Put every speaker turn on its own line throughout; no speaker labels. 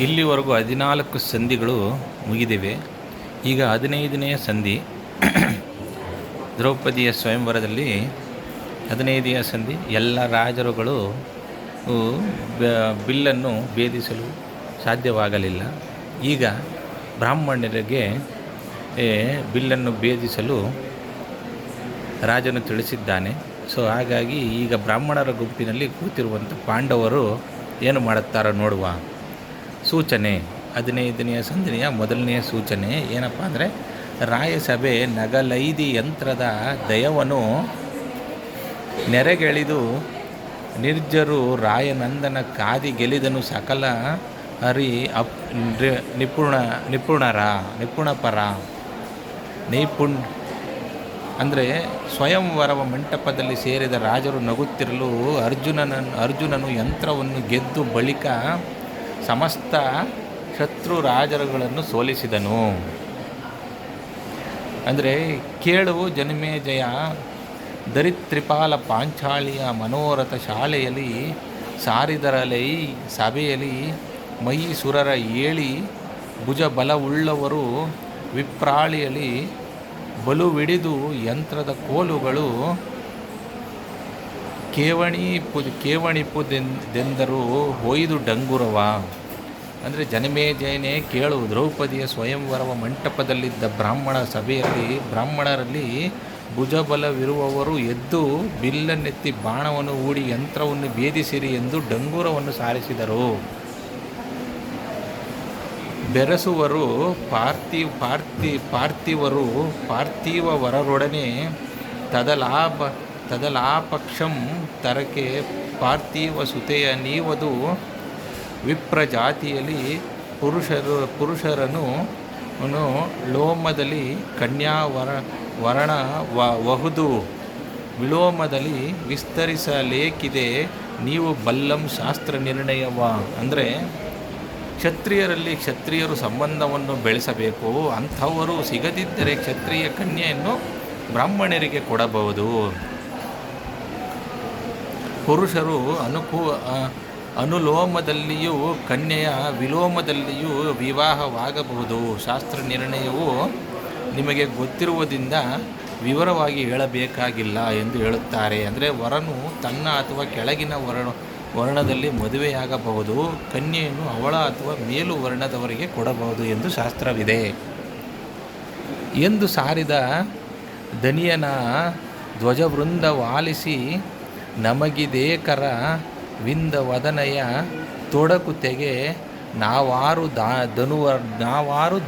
ಇಲ್ಲಿವರೆಗೂ 14 ಸಂಧಿಗಳು ಮುಗಿದಿವೆ. ಈಗ 15ನೆಯ ಸಂಧಿ. ದ್ರೌಪದಿಯ ಸ್ವಯಂವರದಲ್ಲಿ 15ನೆಯ ಸಂಧಿ. ಎಲ್ಲ ರಾಜರುಗಳು ಬಿಲ್ಲನ್ನು ಭೇದಿಸಲು ಸಾಧ್ಯವಾಗಲಿಲ್ಲ. ಈಗ ಬ್ರಾಹ್ಮಣರಿಗೆ ಬಿಲ್ಲನ್ನು ಭೇದಿಸಲು ರಾಜನು ತಿಳಿಸಿದ್ದಾನೆ. ಸೊ ಹಾಗಾಗಿ ಈಗ ಬ್ರಾಹ್ಮಣರ ಗುಂಪಿನಲ್ಲಿ ಕೂತಿರುವಂಥ ಪಾಂಡವರು ಏನು ಮಾಡುತ್ತಾರೋ ನೋಡುವ ಸೂಚನೆ. 15ನೆಯ ಸಂಧಿಯ ಮೊದಲನೆಯ ಸೂಚನೆ ಏನಪ್ಪ ಅಂದರೆ, ರಾಯಸಭೆ ನಗಲೈದಿ ಯಂತ್ರದ ದಯವನ್ನು ನೆರೆಗೆಳಿದು ನಿರ್ಜರು ರಾಯನಂದನ ಕಾದಿ ಗೆಲಿದನು ಸಕಲ ಹರಿ ಅಂದರೆ ಸ್ವಯಂವರವ ಮಂಟಪದಲ್ಲಿ ಸೇರಿದ ರಾಜರು ನಗುತ್ತಿರಲು ಅರ್ಜುನನು ಯಂತ್ರವನ್ನು ಗೆದ್ದು ಬಳಿಕ ಸಮಸ್ತ ಶತ್ರು ರಾಜರುಗಳನ್ನು ಸೋಲಿಸಿದನು. ಅಂದರೆ ಕೇಳು ಜನಮೇಜಯ, ದರಿತ್ರಿಪಾಲ ಪಾಂಚಾಳಿಯ ಮನೋರಥ ಶಾಲೆಯಲ್ಲಿ ಸಾರಿದರಲೈ ಸಭೆಯಲ್ಲಿ ಮೈ ಸುರರ ಏಳಿ ಭುಜ ಬಲವುಳ್ಳವರು ವಿಪ್ರಾಳಿಯಲ್ಲಿ ಬಲುವಿಡಿದು ಯಂತ್ರದ ಕೋಲುಗಳು ಕೇವಣಿಪುದೆಂದರು ಹೊಯ್ದು ಡಂಗುರವ. ಅಂದರೆ ಜನಮೇಜಯನೇ ಕೇಳು, ದ್ರೌಪದಿಯ ಸ್ವಯಂವರವ ಮಂಟಪದಲ್ಲಿದ್ದ ಬ್ರಾಹ್ಮಣರಲ್ಲಿ ಭುಜಬಲವಿರುವವರು ಎದ್ದು ಬಿಲ್ಲನ್ನೆತ್ತಿ ಬಾಣವನ್ನು ಹೂಡಿ ಯಂತ್ರವನ್ನು ಭೇದಿಸಿರಿ ಎಂದು ಡಂಗೂರವನ್ನು ಸಾರಿಸಿದರು. ಬೆರೆಸುವರು ಪಾರ್ಥಿವರರೊಡನೆ ತದಲಾಪಕ್ಷಂ ತರಕೆ ಪಾರ್ಥಿವ ಸುತೆಯ ನೀವದು ವಿಪ್ರಜಾತಿಯಲ್ಲಿ ಪುರುಷರನ್ನು ಲೋಮದಲ್ಲಿ ವರ್ಣ ವಹುದು ವಿಲೋಮದಲ್ಲಿ ವಿಸ್ತರಿಸಲೇಕಿದೆ ನೀವು ಬಲ್ಲಂ ಶಾಸ್ತ್ರ ನಿರ್ಣಯವ. ಅಂದರೆ ಕ್ಷತ್ರಿಯರು ಸಂಬಂಧವನ್ನು ಬೆಳೆಸಬೇಕು. ಅಂಥವರು ಸಿಗದಿದ್ದರೆ ಕ್ಷತ್ರಿಯ ಕನ್ಯೆಯನ್ನು ಬ್ರಾಹ್ಮಣರಿಗೆ ಕೊಡಬಹುದು. ಪುರುಷರು ಅನುಲೋಮದಲ್ಲಿಯೂ ಕನ್ಯೆಯ ವಿಲೋಮದಲ್ಲಿಯೂ ವಿವಾಹವಾಗಬಹುದು. ಶಾಸ್ತ್ರ ನಿರ್ಣಯವು ನಿಮಗೆ ಗೊತ್ತಿರುವುದರಿಂದ ವಿವರವಾಗಿ ಹೇಳಬೇಕಾಗಿಲ್ಲ ಎಂದು ಹೇಳುತ್ತಾರೆ. ಅಂದರೆ ವರನು ತನ್ನ ಅಥವಾ ಕೆಳಗಿನ ವರ್ಣದಲ್ಲಿ ಮದುವೆಯಾಗಬಹುದು, ಕನ್ಯೆಯನ್ನು ಅವಳ ಅಥವಾ ಮೇಲು ವರ್ಣದವರಿಗೆ ಕೊಡಬಹುದು ಎಂದು ಶಾಸ್ತ್ರವಿದೆ ಎಂದು ಸಾರಿದ ದನಿಯನ ಧ್ವಜವೃಂದ ವಾಲಿಸಿ ನಮಗಿದೇಕರ ವಿಂದ ವದನಯ ತೊಡಕುತೆಗೆ ನಾವಾರು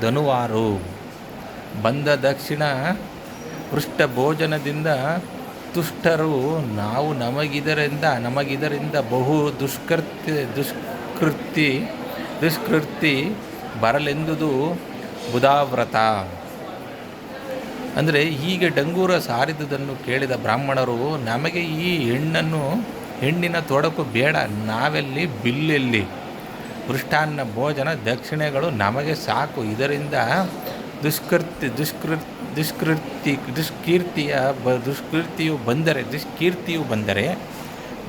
ಧನುವಾರು ಬಂದ ದಕ್ಷಿಣ ಪೃಷ್ಠ ಭೋಜನದಿಂದ ತುಷ್ಟರು ನಾವು ನಮಗಿದರಿಂದ ಬಹು ದುಷ್ಕೃತಿ ಬರಲೆಂದುದು ಬುಧಾವ್ರತ. ಅಂದರೆ ಹೀಗೆ ಡಂಗೂರ ಸಾರಿದುದನ್ನು ಕೇಳಿದ ಬ್ರಾಹ್ಮಣರು, ನಮಗೆ ಈ ಹೆಣ್ಣಿನ ತೊಡಕು ಬೇಡ, ನಾವೆಲ್ಲಿ ಬಿಲ್ಲೆಲ್ಲಿ, ಮೃಷ್ಟಾನ್ನ ಭೋಜನ ದಕ್ಷಿಣೆಗಳು ನಮಗೆ ಸಾಕು, ಇದರಿಂದ ದುಷ್ಕೀರ್ತಿಯು ಬಂದರೆ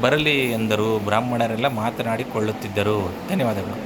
ಬರಲಿ ಎಂದರು. ಬ್ರಾಹ್ಮಣರೆಲ್ಲ ಮಾತನಾಡಿಕೊಳ್ಳುತ್ತಿದ್ದರು. ಧನ್ಯವಾದಗಳು.